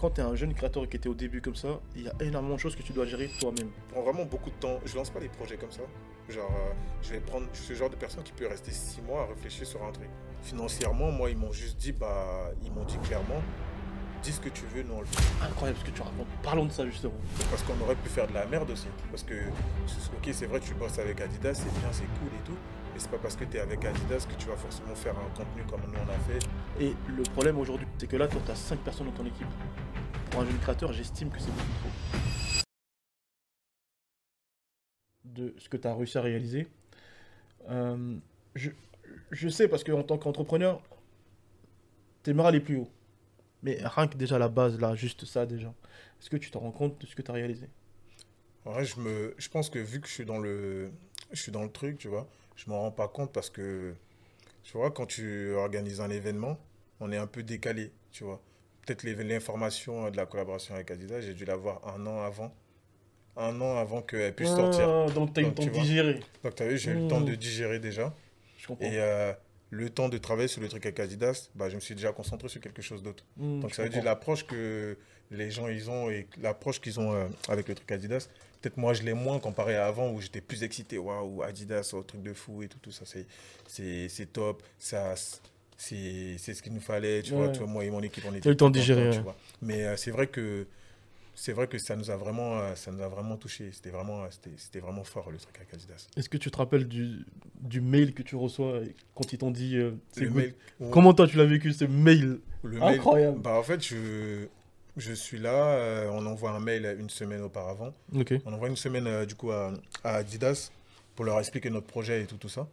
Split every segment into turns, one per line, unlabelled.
quand tu es un jeune créateur qui était au début comme ça, il y a énormément de choses que tu dois gérer toi-même.
Je prends vraiment beaucoup de temps. Je lance pas des projets comme ça. Genre, je suis ce genre de personne qui peut rester 6 mois à réfléchir sur un truc. Financièrement, moi, ils m'ont juste dit, ils m'ont dit clairement, dis ce que tu veux, nous on le fait.
Incroyable ce que tu racontes. Parlons de ça justement.
Parce qu'on aurait pu faire de la merde aussi. Parce que, ok, c'est vrai, tu bosses avec Adidas, c'est bien, c'est cool et tout. Mais c'est pas parce que tu es avec Adidas que tu vas forcément faire un contenu comme nous on a fait.
Et le problème aujourd'hui, c'est que là, toi, tu as 5 personnes dans ton équipe. Pour un jeune créateur, j'estime que c'est beaucoup trop. De ce que tu as réussi à réaliser. Euh, je, je sais parce qu'en tant qu'entrepreneur, t'aimerais aller plus haut. Mais rien que déjà la base, là, juste ça déjà. Est-ce que tu te rends compte de ce que tu as réalisé?
En vrai, je pense que vu que je suis dans le truc, tu vois, je m'en rends pas compte parce que, tu vois, quand tu organises un événement, on est un peu décalé, tu vois. Peut-être l'information de la collaboration avec Adidas, j'ai dû l'avoir un an avant qu'elle puisse sortir.
Ah, donc tu as eu le
Donc,
temps
tu
de
vois,
digérer.
donc tu as vu, j'ai eu le temps
Hmm,
de digérer déjà.
je comprends.
Et le temps de travailler sur le truc avec Adidas, je me suis déjà concentré sur quelque chose d'autre. Donc
Je
ça veut dire
comprends.
l'approche que les gens ils ont et l'approche qu'ils ont avec le truc Adidas. Peut-être moi je l'ai moins comparé à avant où j'étais plus excité. Waouh, Adidas, oh, truc de fou et tout ça, c'est top. Ça, c'est ce qu'il nous fallait. Tu
Ouais.
vois, moi et mon équipe, on
Tu as eu
était
le temps
tout
de digérer,
contents, tu
ouais.
vois. Mais c'est vrai que ça nous a vraiment touché. C'était vraiment fort le truc avec Adidas.
Est-ce que tu te rappelles du mail que tu reçois quand ils t'ont dit c'est
Le
good?
mail,
Comment toi tu l'as vécu ce mail?
Le mail,
Incroyable.
en fait, je suis là, on envoie un mail une semaine auparavant.
Ok.
On envoie une semaine du coup à Adidas pour leur expliquer notre projet et tout ça.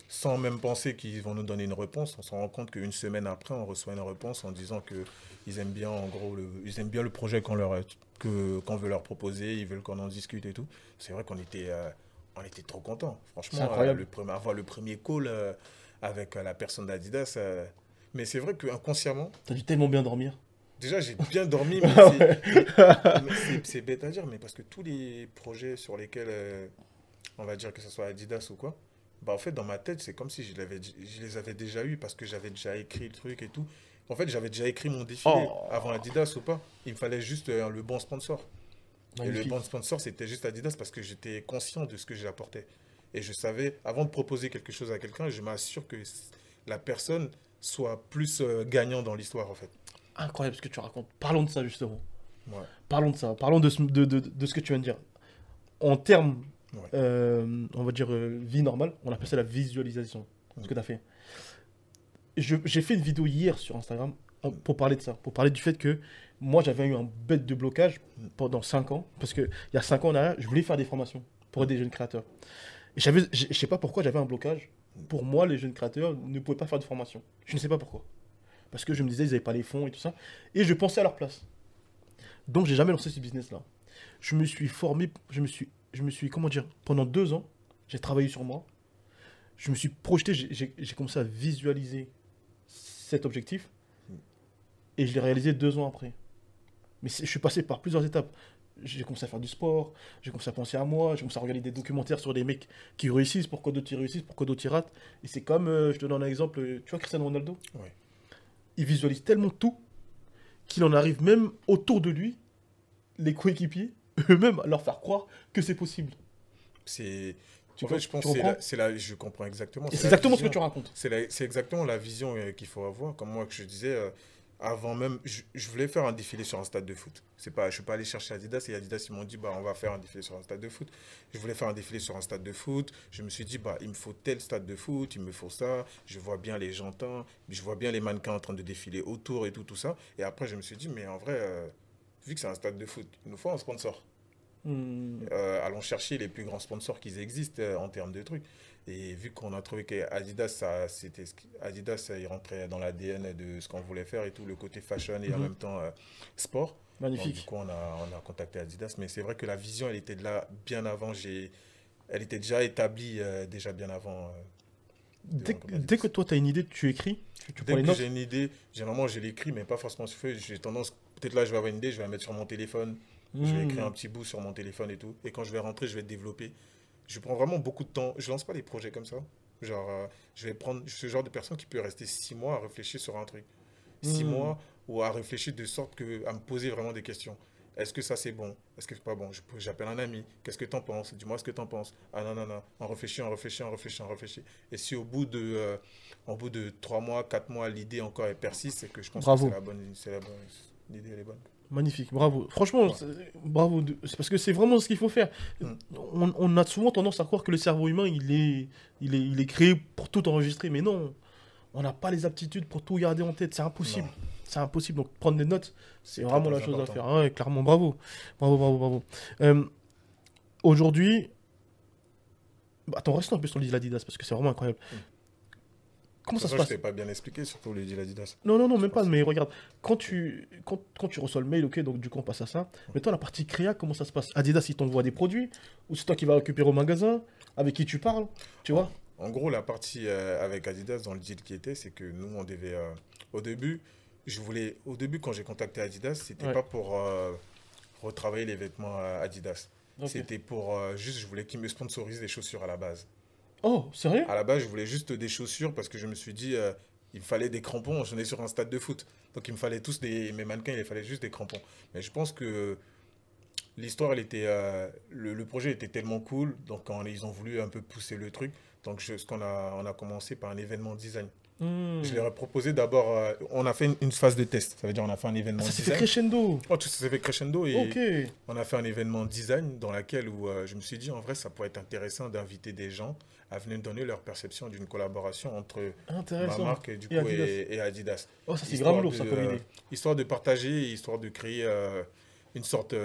Sans même penser qu'ils vont nous donner une réponse. On se rend compte qu'une semaine après, on reçoit une réponse en disant qu'ils aiment bien, en gros, ils aiment bien le projet qu'on veut leur proposer, ils veulent qu'on en discute et tout. C'est vrai on était trop contents.
C'est
Franchement,
incroyable.
avoir le premier call avec la personne d'Adidas. Mais c'est vrai qu'inconsciemment,
T'as dû tellement bien dormir.
déjà, j'ai bien dormi,
Ah ouais.
mais c'est bête à dire, mais parce que tous les projets sur lesquels, on va dire que ce soit Adidas ou quoi, en fait, dans ma tête, c'est comme si je les avais déjà eus parce que j'avais déjà écrit le truc et tout. En fait, j'avais déjà écrit mon défilé avant
Oh,
Adidas ou pas. Il me fallait juste le bon sponsor. Et le bon
magnifique.
sponsor, c'était juste Adidas parce que j'étais conscient de ce que j'apportais. Et je savais, avant de proposer quelque chose à quelqu'un, je m'assure que la personne soit plus gagnant dans l'histoire, en fait.
Incroyable ce que tu racontes. Parlons de ça justement.
Ouais,
Parlons de ça. Parlons de ce que tu viens de dire. En termes,
ouais.
on va dire vie normale, on appelle ça la visualisation. Ce
Mm.
que tu as fait. J'ai fait une vidéo hier sur Instagram pour parler de ça. Pour parler du fait que moi j'avais eu un bête de blocage pendant 5 ans. Parce qu'il y a 5 ans en arrière, je voulais faire des formations pour aider les jeunes créateurs. Et je sais pas pourquoi j'avais un blocage. Pour moi, les jeunes créateurs ne pouvaient pas faire de formation. Je ne sais pas pourquoi. Parce que je me disais, ils n'avaient pas les fonds et tout ça. Et je pensais à leur place. Donc, j'ai jamais lancé ce business-là. Je me suis formé, je me suis, comment dire, pendant 2 ans, j'ai travaillé sur moi. Je me suis projeté, j'ai commencé à visualiser cet objectif. Et je l'ai réalisé 2 ans après. Mais je suis passé par plusieurs étapes. J'ai commencé à faire du sport, j'ai commencé à penser à moi, j'ai commencé à regarder des documentaires sur des mecs qui réussissent, pourquoi d'autres ils réussissent, pourquoi d'autres ils ratent. Et c'est comme, je te donne un exemple, tu vois Cristiano Ronaldo,
Ouais.
il visualise tellement tout qu'il en arrive même autour de lui, les coéquipiers, eux-mêmes, à leur faire croire que c'est possible.
C'est,
Tu,
en fait,
com-
je
tu
pense que
comprends?
je comprends exactement.
Et
C'est
c'est
la
exactement ce que
vision.
tu racontes.
C'est exactement la vision qu'il faut avoir. Comme moi que je disais, avant même, je voulais faire un défilé sur un stade de foot. Je suis pas allé chercher Adidas et Adidas ils m'ont dit on va faire un défilé sur un stade de foot. Je voulais faire un défilé sur un stade de foot. Je me suis dit il me faut tel stade de foot, il me faut ça. Je vois bien les jantins, je vois bien les mannequins en train de défiler autour et tout ça. Et après je me suis dit mais en vrai, vu que c'est un stade de foot, il nous faut un sponsor.
Hmm,
Allons chercher les plus grands sponsors qui existent en termes de trucs. Et vu qu'on a trouvé qu'Adidas, Adidas, il rentrait dans l'ADN de ce qu'on voulait faire et tout, le côté fashion et en
mhm.
même temps sport. Donc du
Magnifique.
coup, on a contacté Adidas. Mais c'est vrai que la vision, elle était de là bien avant. Elle était déjà établie déjà bien avant de rencontrer
Dès que
Adidas.
toi, tu as une idée, tu écris, tu prends
Dès
les
que j'ai
notes.
une idée, généralement je l'écris, mais pas forcément sur feuille. J'ai tendance, peut-être là je vais avoir une idée, je vais la mettre sur mon téléphone. Je vais écrire
Hmm,
un petit bout sur mon téléphone et tout. Et quand je vais rentrer, je vais développer. Je prends vraiment beaucoup de temps. Je lance pas des projets comme ça. Genre, je suis ce genre de personne qui peut rester 6 mois à réfléchir sur un truc. six
hmm.
mois ou à réfléchir de sorte que, à me poser vraiment des questions. Est-ce que ça c'est bon? Est-ce que c'est pas bon? J'appelle un ami. Qu'est-ce que t'en penses? Dis-moi ce que t'en penses. Ah non, non, non. On réfléchit, on réfléchit, on réfléchit, on réfléchit. Et si au bout de 3 mois, 4 mois, l'idée encore elle persiste, c'est que je pense que
Bravo.
c'est la bonne, l'idée elle est bonne.
Magnifique, bravo. Franchement,
Ouais.
bravo. C'est parce que c'est vraiment ce qu'il faut faire.
Mm.
On a souvent tendance à croire que le cerveau humain, il est créé pour tout enregistrer. Mais non, on n'a pas les aptitudes pour tout garder en tête. C'est impossible.
Non,
C'est impossible. Donc, prendre des notes, c'est
c'est très
vraiment la
très
chose à
important.
faire. Ouais, clairement, bravo. Bravo, bravo, bravo. Euh, Aujourd'hui, attends, restons un peu sur l'île Adidas parce que c'est vraiment incroyable.
Mm.
Comment ça
C'est
se
ça, je
passe?
t'ai pas bien expliqué, surtout les deals Adidas,
Non, non, non,
je
même pas,
pense.
mais regarde, quand tu reçois le mail, ok, donc du coup on passe à ça, mais toi la partie créa, comment ça se passe? Adidas, il t'envoie des produits, ou c'est toi qui vas récupérer au magasin, avec qui tu parles, tu
En,
vois?
en gros, la partie avec Adidas dans le deal qui était, c'est que nous, on devait. Au début, au début, quand j'ai contacté Adidas, c'était
Ouais,
pas pour retravailler les vêtements Adidas.
ok.
C'était pour juste, je voulais qu'ils me sponsorisent des chaussures à la base.
Oh, sérieux?
À la base, je voulais juste des chaussures parce que je me suis dit, il me fallait des crampons. On est sur un stade de foot. Donc, il me fallait tous mes mannequins, il fallait juste des crampons. Mais je pense que l'histoire, elle était, le projet était tellement cool. Donc, ils ont voulu un peu pousser le truc. Donc, on a commencé par un événement design. Je
Hmm.
leur ai proposé d'abord, on a fait une phase de test. Ça veut dire, on a fait un
Ah,
événement
ça s'est fait
design.
crescendo.
Oh, tout s'est fait crescendo
Ok,
et on a fait un événement design dans lequel où, je me suis dit, en vrai, ça pourrait être intéressant d'inviter des gens à venir donner leur perception d'une collaboration entre ma
intéressant.
marque et, du
Et
coup,
Adidas.
et Adidas.
Oh, ça c'est grave
Histoire
lourd
de,
ça comme idée.
histoire de partager, histoire de créer une sorte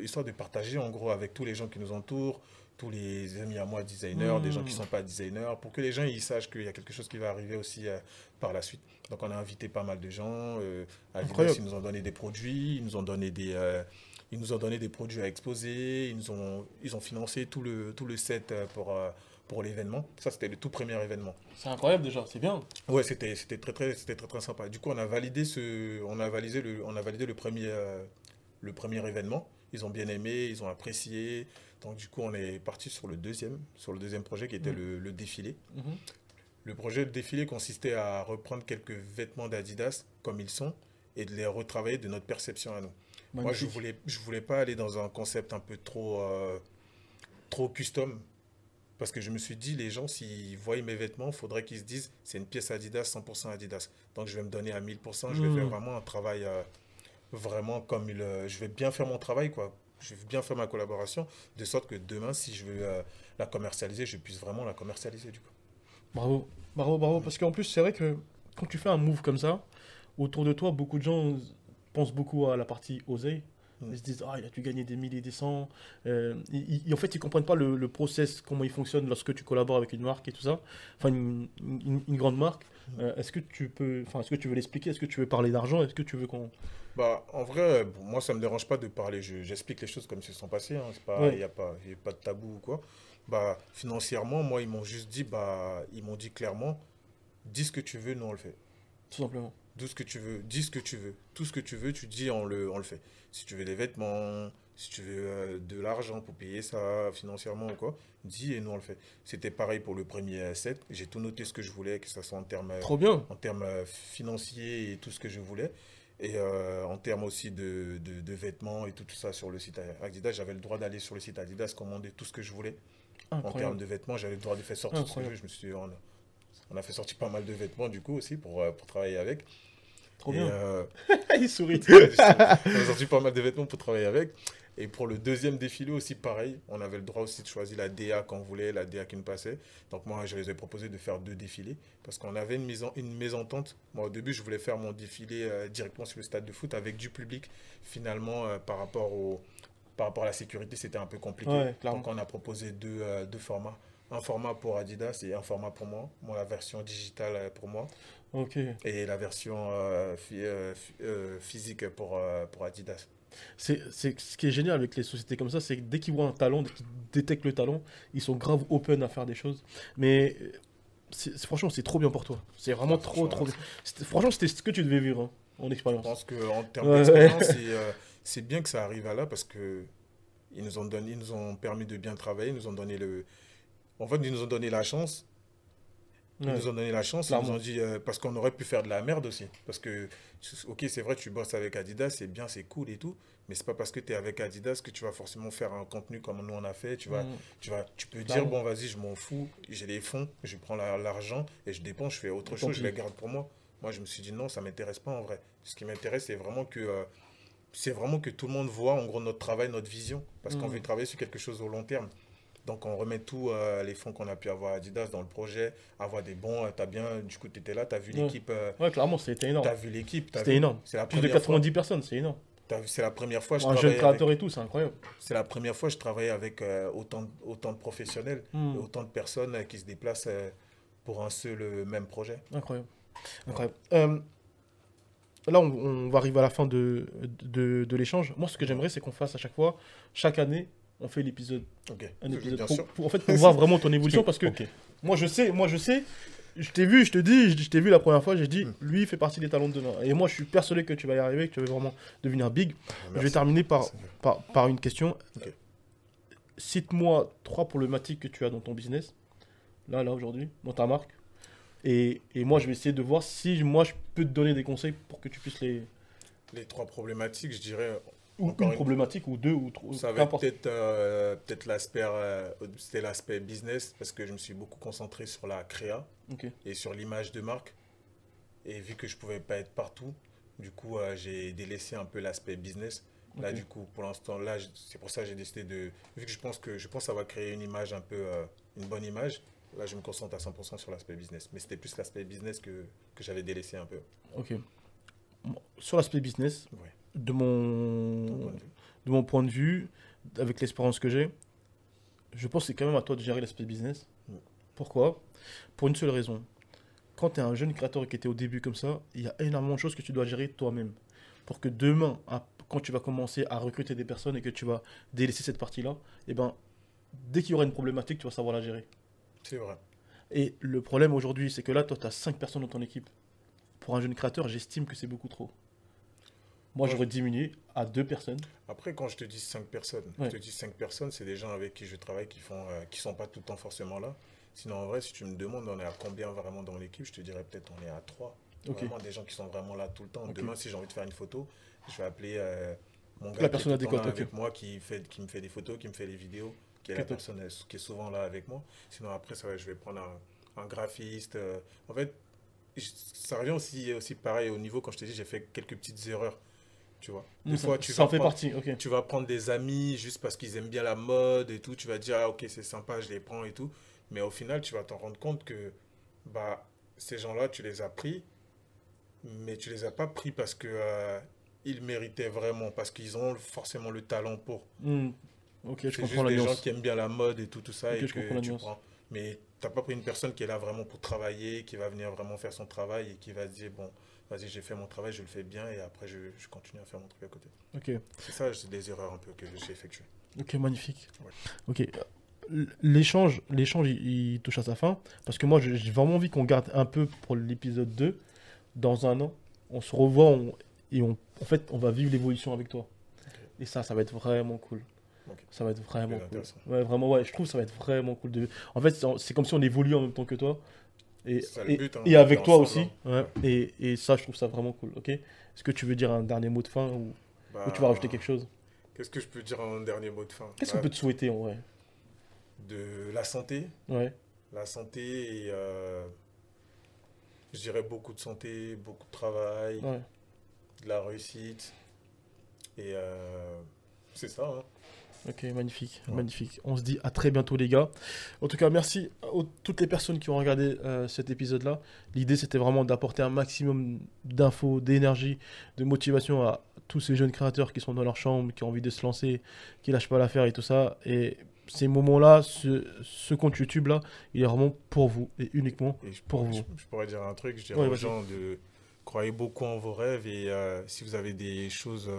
histoire de partager en gros avec tous les gens qui nous entourent, tous les amis à moi designers, des gens qui
Hmm.
ne sont pas designers, pour que les gens ils sachent qu'il y a quelque chose qui va arriver aussi par la suite. Donc on a invité pas mal de gens. Adidas,
Incroyable.
ils nous ont donné des produits, ils nous ont donné des produits à exposer, ils ont financé tout le set pour l'événement. Ça, c'était le tout premier événement.
C'est incroyable déjà, c'est bien.
Ouais, c'était très, très sympa. Du coup, on a validé le premier événement. Ils ont bien aimé, ils ont apprécié. Donc, du coup, on est parti sur le deuxième projet qui était
Hmm.
le défilé.
Mhm.
Le projet de défilé consistait à reprendre quelques vêtements d'Adidas comme ils sont et de les retravailler de notre perception à nous. Moi,
Magnifique.
je voulais pas aller dans un concept un peu trop custom parce que je me suis dit, les gens, s'ils voient mes vêtements, il faudrait qu'ils se disent, c'est une pièce Adidas, 100% Adidas. Donc, je vais me donner à 1000%, je vais faire
Hmm.
vraiment un travail vraiment comme je vais bien faire mon travail, quoi. Je vais bien faire ma collaboration, de sorte que demain, si je veux la commercialiser, je puisse vraiment la commercialiser, du coup.
Bravo, bravo, bravo. Parce qu'en plus, c'est vrai que quand tu fais un move comme ça, autour de toi, beaucoup de gens pensent beaucoup à la partie oseille.
Mm.
Ils se disent, ah, il a dû gagner des milliers, des cents. En fait, ils comprennent pas le process, comment il fonctionne lorsque tu collabores avec une marque et tout ça. Enfin, une grande marque. Est-ce que tu peux, enfin, est-ce que tu veux l'expliquer? Est-ce que tu veux parler d'argent? Est-ce que tu veux qu'on...
Bah, en vrai, bon, moi, ça me dérange pas de parler. J'explique les choses comme elles se sont passées. Hein. C'est pas,
Ouais,
il y a pas de tabou ou quoi. Bah, financièrement, moi, ils m'ont juste dit, bah, ils m'ont dit clairement, dis ce que tu veux, nous, on le fait.
tout simplement.
Dis ce que tu veux, dis ce que tu veux. Tout ce que tu veux, tu dis, on le fait. Si tu veux des vêtements, si tu veux de l'argent pour payer ça financièrement ou quoi, dis et nous, on le fait. C'était pareil pour le premier set. J'ai tout noté ce que je voulais, que ce soit
Trop bien.
en termes financiers et tout ce que je voulais. Et en termes aussi de vêtements et tout ça sur le site Adidas, j'avais le droit d'aller sur le site Adidas, commander tout ce que je voulais. En termes
Incroyable.
de vêtements, j'avais le droit de faire sortir ce que je veux.
Incroyable.
Je me suis dit, on a fait sortir pas mal de vêtements du coup aussi pour travailler avec.
Trop
Et
bien. Il sourit.
on a sorti pas mal de vêtements pour travailler avec. Et pour le deuxième défilé aussi, pareil, on avait le droit aussi de choisir la DA qu'on voulait, la DA qui nous passait. Donc moi, je les ai proposé de faire deux défilés parce qu'on avait une mésentente. Moi, au début, je voulais faire mon défilé directement sur le stade de foot avec du public. Finalement, par rapport à la sécurité, c'était un peu compliqué.
Ouais, clairement.
Donc on a proposé deux formats. Un format pour Adidas et un format pour moi. Moi, la version digitale pour moi
Ok.
et la version physique pour Adidas.
Ce qui est génial avec les sociétés comme ça, c'est que dès qu'ils voient un talent, dès qu'ils détectent le talent, ils sont grave open à faire des choses. Mais franchement, c'est trop bien pour toi. C'est vraiment
Ah,
trop,
franchement,
trop bien.
merci.
Franchement, c'était ce que tu devais vivre hein, en
Je
expérience.
pense qu'en termes
Ouais,
d'expérience,
ouais.
c'est bien que ça arrive à là parce que ils nous ont permis de bien travailler, ils nous ont donné en fait, ils nous ont donné la chance Ils nous ont donné la chance, ils nous ont dit, parce qu'on aurait pu faire de la merde aussi. Parce que, ok, c'est vrai, tu bosses avec Adidas, c'est bien, c'est cool et tout, mais c'est pas parce que tu es avec Adidas que tu vas forcément faire un contenu comme nous on a fait. Tu peux dire, bon, vas-y, je m'en fous, j'ai les fonds, je prends l'argent et je dépense, je fais autre chose, je les garde pour moi. Moi, je me suis dit, non, ça m'intéresse pas en vrai. Ce qui m'intéresse, c'est vraiment que tout le monde voit en gros notre travail, notre vision, parce qu'on veut travailler sur quelque chose au long terme. Donc on remet tous les fonds qu'on a pu avoir à Adidas dans le projet, avoir des bons, t'as bien, du coup tu étais là, t'as vu l'équipe.
Ouais, clairement, c'était énorme.
T'as vu l'équipe.
C'était énorme. Plus de 90 personnes, c'est énorme.
C'est la première fois
que je travaillais. Un jeune créateur et tout, c'est incroyable.
C'est la première fois que je travaillais avec autant de professionnels, et autant de personnes qui se déplacent pour un seul même projet.
Incroyable. Incroyable. Là, on va arriver à la fin de l'échange. Moi, ce que j'aimerais, c'est qu'on fasse à chaque fois, chaque année, on fait l'épisode.
Ok.
Un épisode pour voir vraiment ton évolution. Parce que moi, je sais, je t'ai vu, je t'ai vu la première fois, j'ai dit, lui, il fait partie des talents de demain. Et moi, je suis persuadé que tu vas y arriver, que tu vas vraiment devenir big. Merci. Je vais terminer par une question. Okay. Cite-moi 3 problématiques que tu as dans ton business, là, aujourd'hui, dans ta marque. Et moi, je vais essayer de voir si moi, je peux te donner des conseils pour que tu puisses les...
Les 3 problématiques, je dirais...
Ou une problématique, ou 2, ou 3.
Ça va être peut-être l'aspect business, parce que je me suis beaucoup concentré sur la créa et sur l'image de marque. Et vu que je ne pouvais pas être partout, du coup, j'ai délaissé un peu l'aspect business. Là, du coup, pour l'instant, là, c'est pour ça que j'ai décidé de... Vu que je pense que ça va créer une image un peu... une bonne image. Là, je me concentre à 100% sur l'aspect business. Mais c'était plus l'aspect business que j'avais délaissé un peu.
Ok. Sur l'aspect business, de mon point de vue, avec l'expérience que j'ai, je pense que c'est quand même à toi de gérer l'aspect business. Pourquoi? Pour une seule raison. Quand tu es un jeune créateur qui était au début comme ça, il y a énormément de choses que tu dois gérer toi-même. Pour que demain, quand tu vas commencer à recruter des personnes et que tu vas délaisser cette partie-là, eh ben, dès qu'il y aura une problématique, tu vas savoir la gérer.
C'est vrai.
Et le problème aujourd'hui, c'est que là, toi, tu as 5 personnes dans ton équipe. Pour un jeune créateur, j'estime que c'est beaucoup trop. Moi, j'aurais diminué à 2 personnes.
Après, quand je te dis 5 personnes, c'est des gens avec qui je travaille qui sont pas tout le temps forcément là. Sinon, en vrai, si tu me demandes, on est à combien vraiment dans l'équipe, je te dirais peut-être on est à 3. Vraiment des gens qui sont vraiment là tout le temps. Demain, si j'ai envie de faire une photo, je vais appeler mon gars qui est tout le temps là avec moi, qui me fait des photos, qui me fait des vidéos, qui est la personne qui est souvent là avec moi. Sinon, après, je vais prendre un graphiste. En fait, ça revient aussi pareil au niveau, quand je te dis, j'ai fait quelques petites erreurs. Tu vois. Des fois, tu vas prendre des amis juste parce qu'ils aiment bien la mode et tout. Tu vas dire, ah, ok, c'est sympa, je les prends et tout. Mais au final, tu vas t'en rendre compte que ces gens-là, tu les as pris, mais tu les as pas pris parce que ils méritaient vraiment, parce qu'ils ont forcément le talent pour.
Ok, je comprends la nuance. C'est
juste des gens qui aiment bien la mode et tout ça, et
je comprends
que tu prends. Mais tu n'as pas pris une personne qui est là vraiment pour travailler, qui va venir vraiment faire son travail et qui va se dire, bon, vas-y, j'ai fait mon travail, je le fais bien et après, je continue à faire mon truc à côté.
Ok.
C'est ça, c'est des erreurs un peu que j'ai effectuées.
Ok, magnifique.
Ouais.
Ok. L'échange, il touche à sa fin. Parce que moi, j'ai vraiment envie qu'on garde un peu pour l'épisode 2. Dans un an, on se revoit en fait, on va vivre l'évolution avec toi. Okay. Et ça va être vraiment cool. Okay. Ça va être vraiment cool. Ouais, vraiment, je trouve que ça va être vraiment cool. En fait, c'est comme si on évolue en même temps que toi. Et avec toi aussi. Hein. Ouais. Et ça, je trouve ça vraiment cool. Ok. Est-ce que tu veux dire un dernier mot de fin ou tu vas rajouter quelque chose?
Qu'est-ce que je peux dire en dernier mot de fin?
Qu'est-ce qu'on peut te souhaiter en vrai?
De la santé.
Ouais.
La santé et je dirais beaucoup de santé, beaucoup de travail, de la réussite. Et c'est ça. Hein.
Ok, magnifique, magnifique. On se dit à très bientôt les gars. En tout cas, merci à toutes les personnes qui ont regardé cet épisode-là. L'idée, c'était vraiment d'apporter un maximum d'infos, d'énergie, de motivation à tous ces jeunes créateurs qui sont dans leur chambre, qui ont envie de se lancer, qui lâchent pas l'affaire et tout ça. Et ces moments-là, ce compte YouTube-là, il est vraiment pour vous et uniquement pour vous.
Je pourrais dire un truc, je dirais aux gens de croyez beaucoup en vos rêves et si vous avez des choses...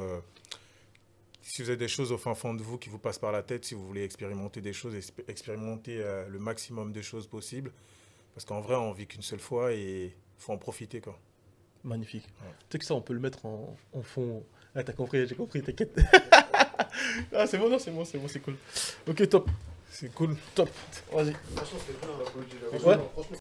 Si vous avez des choses au fin fond de vous qui vous passent par la tête, si vous voulez expérimenter des choses, expérimenter le maximum de choses possibles. Parce qu'en vrai, on vit qu'une seule fois et il faut en profiter, quoi.
Magnifique. Ouais. Tu sais que ça, on peut le mettre en fond. Ah, t'as compris, j'ai compris, t'inquiète. Ah, c'est bon, non, c'est bon, c'est cool. Ok, top.
C'est cool.
Top. Vas-y.
Franchement, c'était bien.